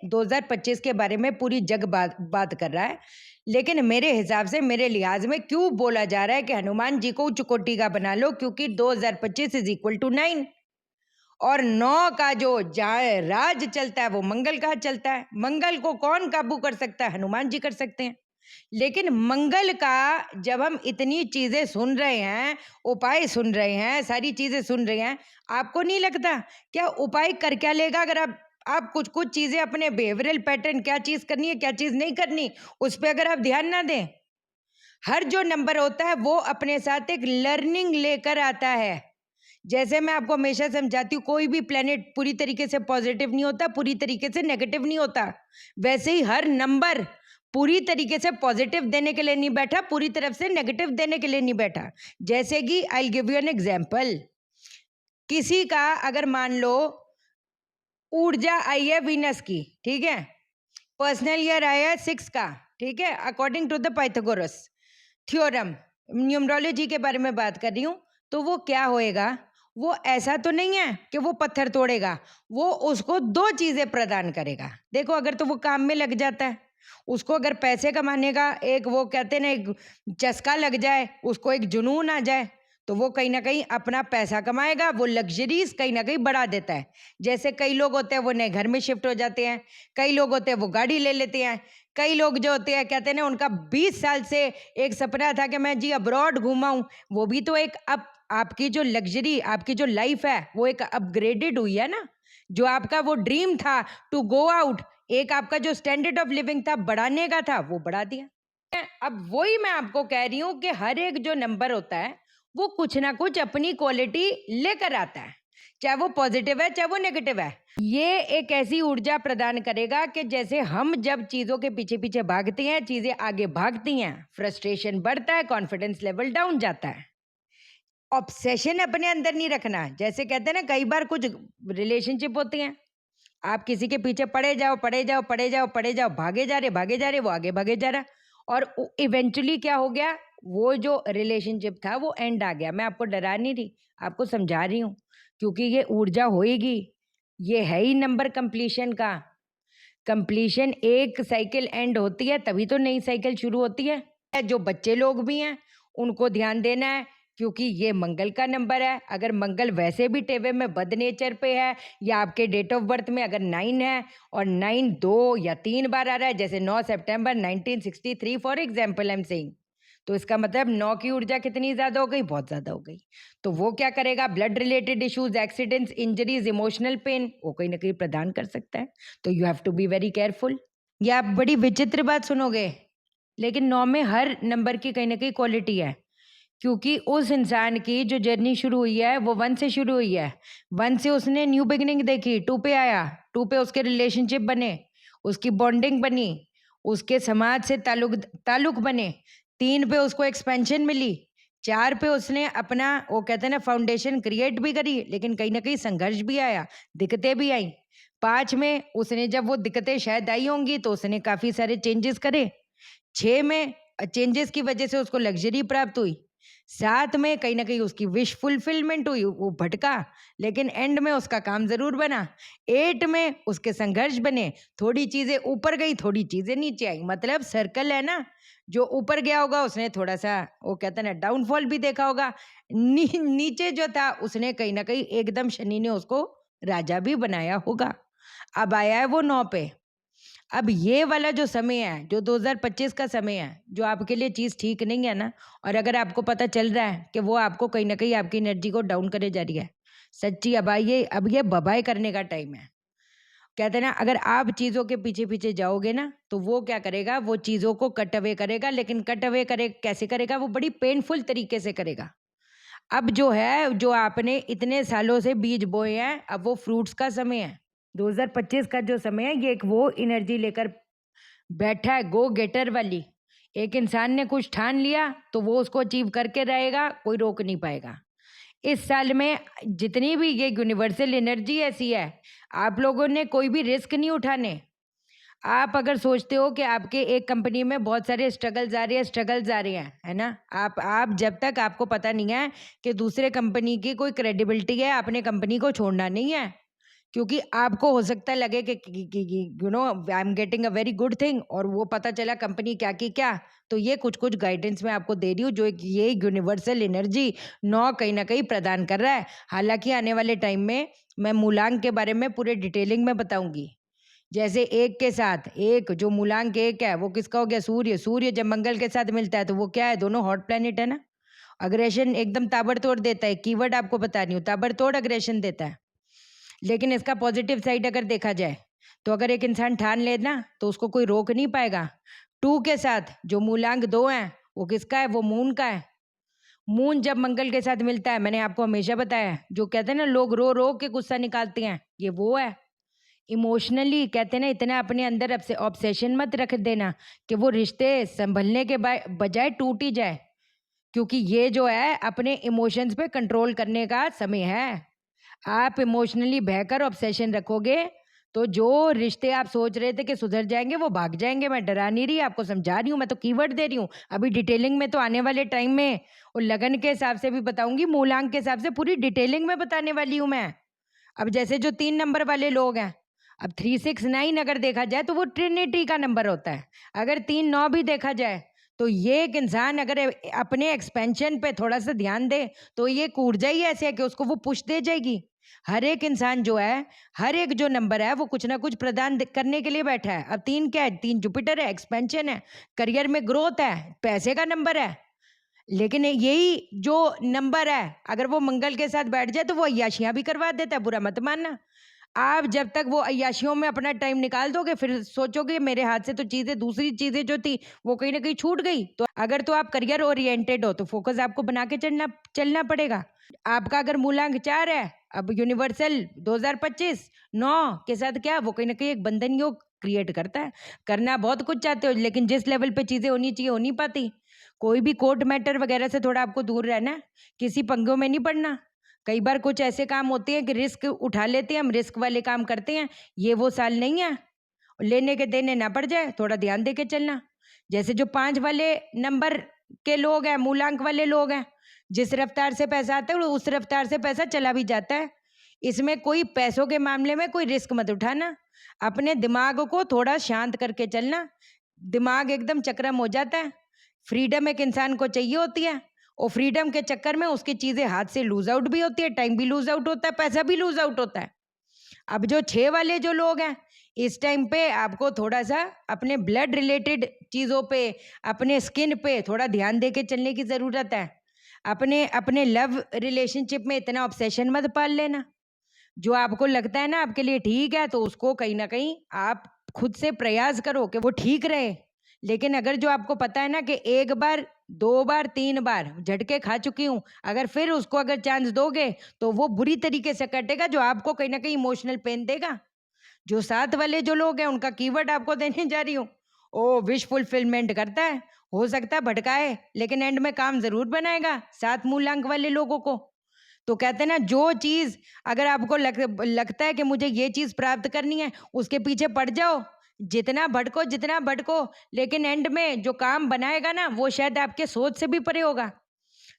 2025 के बारे में पूरी जग बात बात कर रहा है, लेकिन मेरे हिसाब से, मेरे लिहाज में क्यों बोला जा रहा है कि हनुमान जी को चुकोटी का बना लो, क्योंकि 2025 इज इक्वल टू 9 और 9 का जो जहाँ राज चलता है वो मंगल का चलता है। मंगल को कौन काबू कर सकता है? हनुमान जी कर सकते हैं। लेकिन मंगल का जब हम इतनी चीजें सुन रहे हैं, उपाय सुन रहे हैं, सारी चीजें सुन रहे हैं, आपको नहीं लगता क्या उपाय कर क्या लेगा? अगर आप कुछ कुछ चीजें अपने बिहेवियरल पैटर्न, क्या चीज करनी है क्या चीज नहीं करनी, उस पर अगर आप ध्यान ना दें, हर जो नंबर होता है वो अपने साथ एक लर्निंग लेकर आता है। जैसे मैं आपको हमेशा समझाती हूँ, कोई भी प्लेनेट पूरी तरीके से पॉजिटिव नहीं होता, पूरी तरीके से नेगेटिव नहीं होता। वैसे ही हर नंबर पूरी तरीके से पॉजिटिव देने के लिए नहीं बैठा, पूरी तरफ से नेगेटिव देने के लिए नहीं बैठा। जैसे कि I will give you an example. किसी का अगर मान लो ऊर्जा आई है वीनस की, ठीक है, पर्सनल ईयर आया है 6 का, ठीक है, according to the Pythagoras theorem, numerology के बारे में बात कर रही हूँ, तो वो क्या होएगा? वो ऐसा तो नहीं है कि वो पत्थर तोड़ेगा, वो उसको 2 चीजें प्रदान करेगा। देखो, अगर तो वो काम में लग जाता है, उसको अगर पैसे कमाने का एक, वो कहते हैं ना, एक चस्का लग जाए, उसको एक जुनून आ जाए, तो वो कहीं ना कहीं अपना पैसा कमाएगा, वो लग्जरीज कहीं ना कहीं बढ़ा देता है। जैसे कई लोग होते हैं वो नए घर में शिफ्ट हो जाते हैं, कई लोग होते हैं वो गाड़ी ले लेते हैं, कई लोग जो होते हैं कहते हैं ना, उनका 20 साल से एक सपना था कि मैं जी अब्रॉड घूमाऊं, वो भी तो एक, अब आपकी जो लग्जरी, आपकी जो लाइफ है वो एक अपग्रेडेड हुई है ना। जो आपका वो ड्रीम था टू गो आउट, एक आपका जो स्टैंडर्ड ऑफ लिविंग था बढ़ाने का था, वो बढ़ा दिया। अब वही मैं आपको कह रही हूँ कि हर एक जो नंबर होता है वो कुछ ना कुछ अपनी क्वालिटी लेकर आता है, चाहे वो पॉजिटिव है चाहे वो नेगेटिव है। ये एक ऐसी ऊर्जा प्रदान करेगा कि जैसे हम जब चीजों के पीछे पीछे भागते हैं, चीजें आगे भागती हैं, फ्रस्ट्रेशन बढ़ता है, कॉन्फिडेंस लेवल डाउन जाता है। ऑब्सेशन अपने अंदर नहीं रखना। जैसे कहते हैं ना, कई बार कुछ रिलेशनशिप होती हैं, आप किसी के पीछे पड़े जाओ पड़े जाओ पड़े जाओ पड़े जाओ, भागे जा रहे, वो आगे भागे जा रहा, और इवेंचुअली क्या हो गया, वो जो रिलेशनशिप था वो एंड आ गया। मैं आपको डरा नहीं रही, आपको समझा रही हूँ, क्योंकि ये ऊर्जा होएगी, ये है ही नंबर कंप्लीशन का। कंप्लीशन, एक साइकिल एंड होती है तभी तो नई साइकिल शुरू होती है। जो बच्चे लोग भी हैं उनको ध्यान देना है, क्योंकि ये मंगल का नंबर है। अगर मंगल वैसे भी टेवे में बद नेचर पे है, या आपके डेट ऑफ बर्थ में अगर 9 है और 9 2 या 3 बार आ रहा है, जैसे 9 सितंबर 1963 for example I am saying, तो इसका मतलब 9 की ऊर्जा कितनी ज्यादा हो गई? बहुत ज्यादा हो गई। तो वो क्या करेगा? Blood related issues, accidents, injuries, emotional pain, वो कहीं ना कहीं प्रदान कर सकता है। तो you have to be very careful. ये आप बड़ी विचित्र बात सुनोगे, लेकिन 9 में हर नंबर की कहीं ना कहीं क्वालिटी है, क्योंकि उस इंसान की जो जर्नी शुरू हुई है वो 1 से शुरू हुई है। 1 से उसने न्यू बिगिनिंग देखी, 2 पे आया, 2 पे उसके रिलेशनशिप बने, उसकी बॉन्डिंग बनी, उसके समाज से ताल्लुक ताल्लुक बने, 3 पे उसको एक्सपेंशन मिली, 4 पे उसने अपना, वो कहते हैं ना, फाउंडेशन क्रिएट भी करी, लेकिन कहीं ना कहीं संघर्ष भी आया, दिक्कतें भी आई। 5 में उसने, जब वो दिक्कतें शायद आई होंगी, तो उसने काफी सारे चेंजेस करे। 6 में चेंजेस की वजह से उसको लग्जरी प्राप्त हुई। 7 में कहीं न कहीं उसकी विश फुलफिलमेंट हुई, वो भटका, लेकिन एंड में उसका काम ज़रूर बना। 8 में उसके संघर्ष बने, थोड़ी चीज़ें ऊपर गई, थोड़ी चीज़ें नीचे आई। मतलब सर्कल है ना, जो ऊपर गया होगा उसने थोड़ा-सा, वो कहते हैं ना, डाउनफॉल भी देखा होगा। नीचे जो था उसने कहीं न कहीं एकदम शनि ने उसको राजा भी बनाया होगा। अब आया है वो 9 पे। अब ये वाला जो समय है, जो 2025 का समय है, जो आपके लिए चीज़ ठीक नहीं है ना, और अगर आपको पता चल रहा है कि वो आपको कहीं न कहीं आपकी एनर्जी को डाउन करे जा रही है, सच्ची अब आइए, अब ये बबाई करने का टाइम है। कहते हैं ना, अगर आप चीज़ों के पीछे-पीछे जाओगे ना, तो वो क्या करेगा, वो चीज़ों को कट अवे करेगा, लेकिन कट अवे करे कैसे करेगा? वो बड़ी पेनफुल तरीके से करेगा। अब जो है, जो आपने इतने सालों से बीज बोए हैं, अब वो फ्रूट्स का समय है। 2025 का जो समय है, ये एक वो एनर्जी लेकर बैठा है, गो गेटर वाली। एक इंसान ने कुछ ठान लिया तो वो उसको अचीव करके रहेगा, कोई रोक नहीं पाएगा। इस साल में जितनी भी ये यूनिवर्सल एनर्जी ऐसी है, आप लोगों ने कोई भी रिस्क नहीं उठाने। आप अगर सोचते हो कि आपके एक कंपनी में बहुत सारे स्ट्रगल्स आ रहे हैं, है ना? आप जब तक आपको पता नहीं है कि दूसरे कंपनी की कोई क्रेडिबिलिटी है, आपने कंपनी को छोड़ना नहीं है। क्योंकि आपको हो सकता है लगे कि I am getting a very good thing, और वो पता चला कंपनी क्या की क्या। तो ये कुछ-कुछ गाइडेंस मैं आपको दे रही हूँ, जो एक ये यूनिवर्सल एनर्जी 9 कहीं न कहीं प्रदान कर रहा है। हालाँकि आने वाले टाइम में मैं मूलांक के बारे में पूरे डिटेलिंग में बताऊँगी। जैसे 1 के साथ 1, जो मूलांक 1 है वो किसका हो गया? सूर्य। सूर्य जब मंगल के साथ मिलता है तो वो क्या है? दोनों हॉट प्लैनेट है ना? अग्रेशन एकदम ताबड़तोड़ देता है, कीवर्ड आपको बता रही हूँ, ताबड़तोड़ अग्रेशन देता है। लेकिन इसका पॉजिटिव साइड अगर देखा जाए, तो अगर एक इंसान ठान ले ना, तो उसको कोई रोक नहीं पाएगा। 2 के साथ जो मूलांक 2 है, वो किसका है? वो मून का है। मून जब मंगल के साथ मिलता है, मैंने आपको हमेशा बताया है, जो कहते हैं ना लोग रो-रो के गुस्सा निकालते हैं, ये वो है। इमोशनली कहते हैं ना, इतना अपने अंदर ऑब्सेशन मत रख देना कि वो रिश्ते सँभलने के बजाय टूट ही जाए। क्योंकि ये जो है अपने इमोशंस पे कंट्रोल करने का समय है। आप इमोशनली बहकर ऑब्सेशन रखोगे, तो जो रिश्ते आप सोच रहे थे कि सुधर जाएँगे, वो भाग जाएँगे। मैं डरा नहीं रही, आपको समझा रही हूँ, मैं तो कीवर्ड दे रही हूँ। अभी डिटेलिंग में तो आने वाले टाइम में और लगन के हिसाब से भी बताऊँगी, मूलांक के हिसाब से पूरी डिटेलिंग में बताने वाली हूँ मैं। अब जैसे जो 3 नंबर वाले लोग हैं, अब 369 अगर देखा जाए तो वो ट्रिनिटी का नंबर होता है। अगर 3-9 भी देखा जाए, तो ये एक इंसान अगर अपने एक्सपेंशन पे थोड़ा-सा ध्यान दे, तो ये एक ऊर्जा ही ऐसी है कि उसको वो पुश दे जाएगी। हर एक इंसान जो है, हर एक जो नंबर है, वो कुछ ना कुछ प्रदान करने के लिए बैठा है। अब 3 क्या है? 3 जुपिटर है, एक्सपेंशन है, करियर में ग्रोथ है, पैसे का नंबर है। लेकिन यही जो नंबर है, अगर वो मंगल के साथ बैठ जाए तो वो अय्याशियाँ भी करवा देता है, बुरा मत मानना। आप जब तक वो अय्याशियों में अपना टाइम निकाल दोगे, फिर सोचोगे मेरे हाथ से तो चीज़ें, दूसरी चीज़ें जो थी वो कहीं न कहीं छूट गई। तो अगर तो आप करियर ओरिएंटेड हो, तो फ़ोकस आपको बना के चलना चलना पड़ेगा। आपका अगर मूलांक 4 है, अब यूनिवर्सल 2025 9 के साथ क्या, वो कहीं न कहीं एक बंधन योग क्रिएट करता है। करना बहुत कुछ चाहते हो, लेकिन जिस लेवल पे चीज़ें होनी चाहिए, हो नहीं पाती। कोई भी कोर्ट मैटर वगैरह से थोड़ा आपको दूर रहना है, किसी पंगों में नहीं पड़ना। कई बार कुछ ऐसे काम होते हैं कि रिस्क उठा लेते हैं हम, रिस्क वाले काम करते हैं, ये वो साल नहीं है। लेने के देने ना पड़ जाए, थोड़ा ध्यान दे के चलना। जैसे जो 5 वाले नंबर के लोग हैं, मूलांक वाले लोग हैं, जिस रफ्तार से पैसा आता है, वो उस रफ्तार से पैसा चला भी जाता है। इसमें कोई पैसों के मामले में कोई रिस्क मत उठाना। अपने दिमाग को थोड़ा शांत करके चलना। दिमाग एकदम चक्रम हो जाता है। फ्रीडम एक इंसान को चाहिए होती है, और फ्रीडम के चक्कर में उसकी चीज़ें हाथ से लूज़ आउट भी होती है, टाइम भी लूज़ आउट होता है, पैसा भी लूज़ आउट होता है। अब जो 6 वाले जो लोग हैं, इस टाइम पे आपको थोड़ा-सा अपने ब्लड रिलेटेड चीज़ों पे, अपने स्किन पे थोड़ा ध्यान दे के चलने की ज़रूरत है। अपने अपने लव रिलेशनशिप में इतना ऑब्सेशन मत पाल लेना। जो आपको लगता है ना आपके लिए ठीक है, तो उसको कहीं न कहीं आप खुद से प्रयास करो कि वो ठीक रहे। लेकिन अगर जो आपको पता है ना कि 1 बार, 2 बार, 3 बार झटके खा चुकी हूँ, अगर फिर उसको अगर चांस दोगे, तो वो बुरी तरीके से कटेगा, जो आपको कहीं न कहीं इमोशनल पेन देगा। जो 7 वाले जो लोग हैं, उनका कीवर्ड आपको देने जा रही हूँ। वो विश फुलफिलमेंट करता है, हो सकता है भटकाए, लेकिन एंड में काम ज़रूर बनाएगा, 7 मूलांक वाले लोगों को। तो कहते हैं ना, जो चीज़ अगर आपको लगता है कि मुझे ये चीज़ प्राप्त करनी है, उसके पीछे पड़ जाओ। जितना भटको, लेकिन एंड में जो काम बनाएगा ना, वो शायद आपके सोच से भी परे होगा।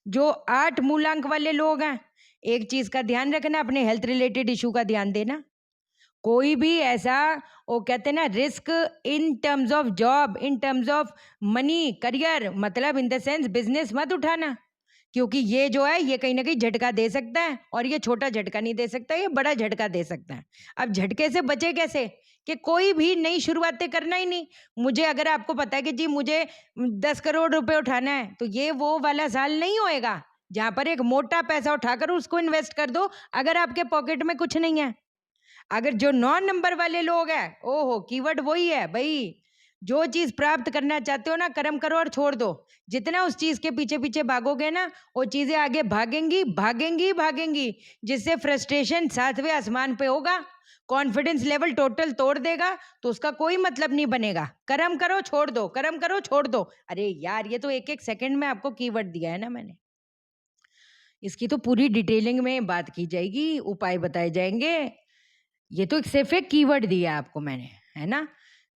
जो 8 मूलांक वाले लोग हैं, एक चीज़ का ध्यान रखना, अपने हेल्थ रिलेटेड इश्यू का ध्यान देना। कोई भी ऐसा, वो कहते हैं ना, risk in terms of job, in terms of money, career, मतलब इन द सेंस बिज़नेस मत उठाना। क्योंकि ये जो है, ये कहीं न कहीं झटका दे सकता है, और ये छोटा झटका नहीं दे सकता, ये बड़ा झटका दे सकता है। अब झटके से बचे कैसे? कि कोई भी नई शुरुआतें करना ही नहीं। मुझे, अगर आपको पता है कि जी मुझे 10 करोड़ रुपए उठाना है, तो ये वो वाला साल नहीं होएगा, जहाँ पर एक मोटा पैसा उठाकर उसको इन्वेस्ट कर दो, अगर आपके पॉकेट में कुछ नहीं है। अगर जो 9 नंबर वाले लोग हैं, ओहो! कीवर्ड वही है भई, जो चीज़ प्राप्त करना चाहते हो ना, कर्म करो और छोड़ दो। जितना उस चीज़ के पीछे-पीछे भागोगे ना, वो चीज़ें आगे भागेंगी, भागेंगी, भागेंगी, जिससे फ्रस्ट्रेशन 7वें आसमान पे होगा, कॉन्फिडेंस लेवल टोटल तोड़ देगा, तो उसका कोई मतलब नहीं बनेगा। कर्म करो, छोड़ दो, कर्म करो, छोड़ दो। अरे यार! ये तो 1-1 सेकंड में आपको कीवर्ड दिया है ना मैंने। इसकी तो पूरी डिटेलिंग में बात की जाएगी, उपाय बताए जाएँगे। ये तो सिर्फ़ एक कीवर्ड दिया आपको मैंने, है ना?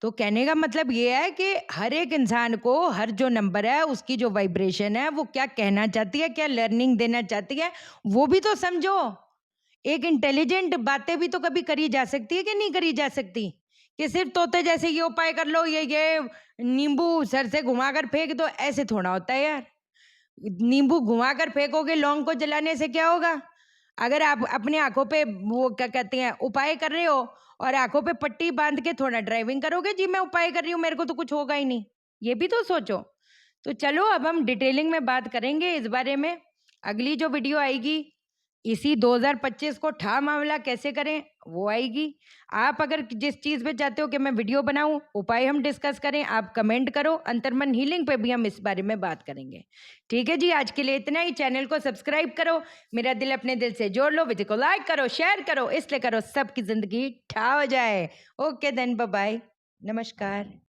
तो कहने का मतलब ये है कि हर एक इंसान को, हर जो नंबर है, उसकी जो वाइब्रेशन है, वो क्या कहना चाहती है, क्या लर्निंग देना चाहती है, वो भी तो समझो। एक इंटेलिजेंट बातें भी तो कभी करी जा सकती है कि नहीं करी जा सकती? कि सिर्फ तोते जैसे ये उपाय कर लो, ये नींबू सर से घुमाकर फेंक दो, ऐसे थोड़ा होता है यार। नींबू घुमाकर फेंकोगे, लौंग को जलाने से क्या होगा? अगर आप अपनी आँखों पे वो क्या कहते हैं उपाय कर रहे हो और आँखों पे पट्टी बाँध के थोड़ा ड्राइविंग करोगे, जी मैं उपाय कर रही हूँ, मेरे को तो कुछ होगा ही नहीं। ये भी तो सोचो। तो चलो अब हम डिटेलिंग में बात करेंगे इस बारे में। अगली जो वीडियो आएगी, इसी 2025 को ठा मामला कैसे करें, वो आएगी। आप अगर जिस चीज़ पे चाहते हो कि मैं वीडियो बनाऊँ, उपाय हम डिस्कस करें, आप कमेंट करो। अंतर्मन हीलिंग पे भी हम इस बारे में बात करेंगे। ठीक है जी, आज के लिए इतना ही। चैनल को सब्सक्राइब करो, मेरा दिल अपने दिल से जोड़ लो, वीडियो को लाइक करो, शेयर करो, इसलिए करो सबकी ज़िंदगी ठा हो जाए। Okay then, bye bye. नमस्कार।